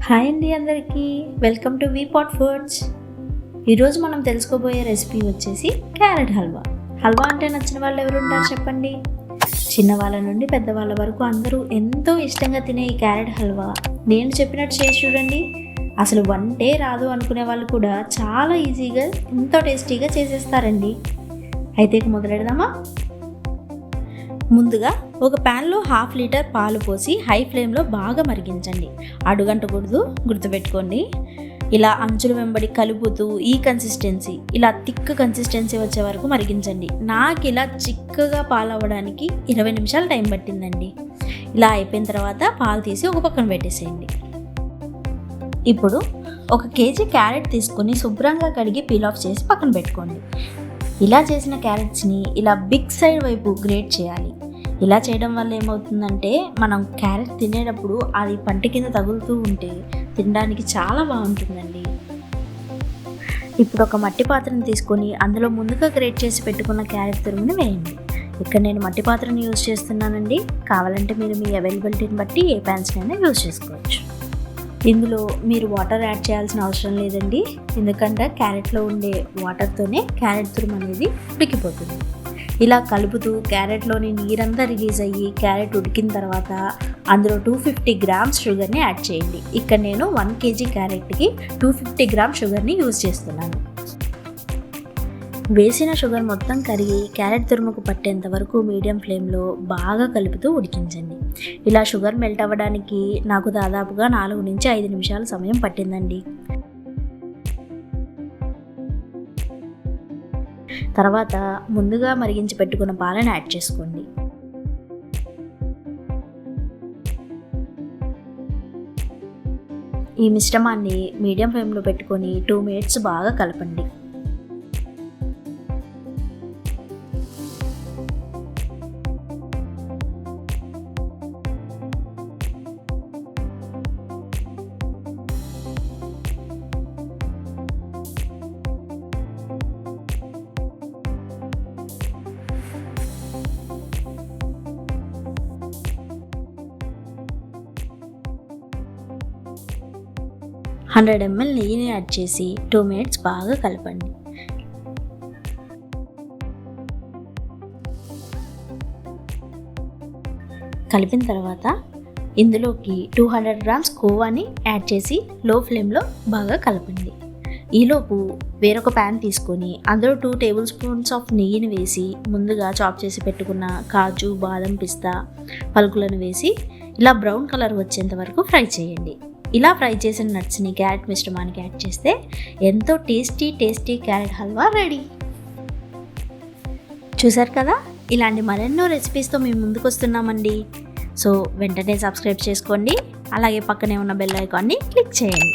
Hi అండి అందరికీ, welcome to వీపాట్ foods. ఈరోజు మనం తెలుసుకోబోయే రెసిపీ వచ్చేసి క్యారెట్ హల్వా. హల్వా అంటే నచ్చిన వాళ్ళు ఎవరు ఉంటారు చెప్పండి? చిన్నవాళ్ళ నుండి పెద్దవాళ్ళ వరకు అందరూ ఎంతో ఇష్టంగా తినే ఈ క్యారెట్ హల్వా నేను చెప్పినట్టు చేసి చూడండి. అసలు వంటే రాదు అనుకునే వాళ్ళు కూడా చాలా ఈజీగా ఎంతో టేస్టీగా చేసేస్తారండి. అయితే మొదలెడదామా? ముందుగా ఒక ప్యాన్లో 1/2 లీటర్ పాలు పోసి హై ఫ్లేమ్లో బాగా మరిగించండి. అడుగంటకూడదు, గుర్తుపెట్టుకోండి. ఇలా అంచులు వెంబడి కలుపుతూ ఈ కన్సిస్టెన్సీ, ఇలా థిక్ కన్సిస్టెన్సీ వచ్చే వరకు మరిగించండి. నాకు ఇలా చిక్కగా పాలు అవ్వడానికి 20 నిమిషాలు టైం పట్టిందండి. ఇలా అయిపోయిన తర్వాత పాలు తీసి ఒక పక్కన పెట్టేసేయండి. ఇప్పుడు 1 కేజీ క్యారెట్ తీసుకొని శుభ్రంగా కడిగి పీల్ ఆఫ్ చేసి పక్కన పెట్టుకోండి. ఇలా చేసిన క్యారెట్స్ని ఇలా బిగ్ సైడ్ వైపు గ్రేట్ చేయాలి. ఇలా చేయడం వల్ల ఏమవుతుందంటే మనం క్యారెట్ తినేటప్పుడు అది పంట కింద తగులుతూ ఉంటే తినడానికి చాలా బాగుంటుందండి. ఇప్పుడు ఒక మట్టి పాత్రను తీసుకొని అందులో ముందుగా గ్రేట్ చేసి పెట్టుకున్న క్యారెట్ తురుముని వేయండి. ఇక్కడ నేను మట్టి పాత్రను యూజ్ చేస్తున్నానండి. కావాలంటే మీరు మీ అవైలబిలిటీని బట్టి ఏ ప్యాన్స్నైనా యూజ్ చేసుకోవచ్చు. ఇందులో మీరు వాటర్ యాడ్ చేయాల్సిన అవసరం లేదండి, ఎందుకంటే క్యారెట్లో ఉండే వాటర్తోనే క్యారెట్ తురుము అనేది ఉడికిపోతుంది. ఇలా కలుపుతూ క్యారెట్లోని నీరంతా రిలీజ్ అయ్యి క్యారెట్ ఉడికిన తర్వాత అందులో 250 గ్రామ్స్ షుగర్ని యాడ్ చేయండి. ఇక్కడ నేను 1 కేజీ క్యారెట్కి 250 గ్రామ్ షుగర్ని యూజ్ చేస్తున్నాను. వేసిన షుగర్ మొత్తం కరిగి క్యారెట్ తురుముకు పట్టేంత వరకు మీడియం ఫ్లేమ్లో బాగా కలుపుతూ ఉడికించండి. ఇలా షుగర్ మెల్ట్ అవ్వడానికి నాకు దాదాపుగా 4 నుంచి 5 నిమిషాల సమయం పట్టిందండి. తర్వాత ముందుగా మరిగించి పెట్టుకున్న పాలను యాడ్ చేసుకోండి. ఈ మిశ్రమాన్ని మీడియం ఫ్లేమ్లో పెట్టుకొని 2 మినిట్స్ బాగా కలపండి. $100 ml నెయ్యిని యాడ్ చేసి 2 మినిట్స్ బాగా కలపండి. కలిపిన తర్వాత ఇందులోకి 200 గ్రామ్స్ కోవాని యాడ్ చేసి లో ఫ్లేమ్లో బాగా కలపండి. ఈలోపు వేరొక ప్యాన్ తీసుకొని అందులో 2 టేబుల్ స్పూన్స్ ఆఫ్ నెయ్యిని వేసి ముందుగా చాప్ చేసి పెట్టుకున్న కాజు, బాదం, పిస్తా పలుకులను వేసి ఇలా బ్రౌన్ కలర్ వచ్చేంత వరకు ఫ్రై చేయండి. ఇలా ఫ్రై చేసిన నట్స్ని క్యారెట్ మిశ్రమానికి యాడ్ చేస్తే ఎంతో టేస్టీ క్యారెట్ హల్వా రెడీ. చూసారు కదా, ఇలాంటి మరెన్నో రెసిపీస్తో మేము ముందుకు వస్తున్నామండి. సో వెంటనే సబ్స్క్రైబ్ చేసుకోండి, అలాగే పక్కనే ఉన్న బెల్ ఐకాన్ని క్లిక్ చేయండి.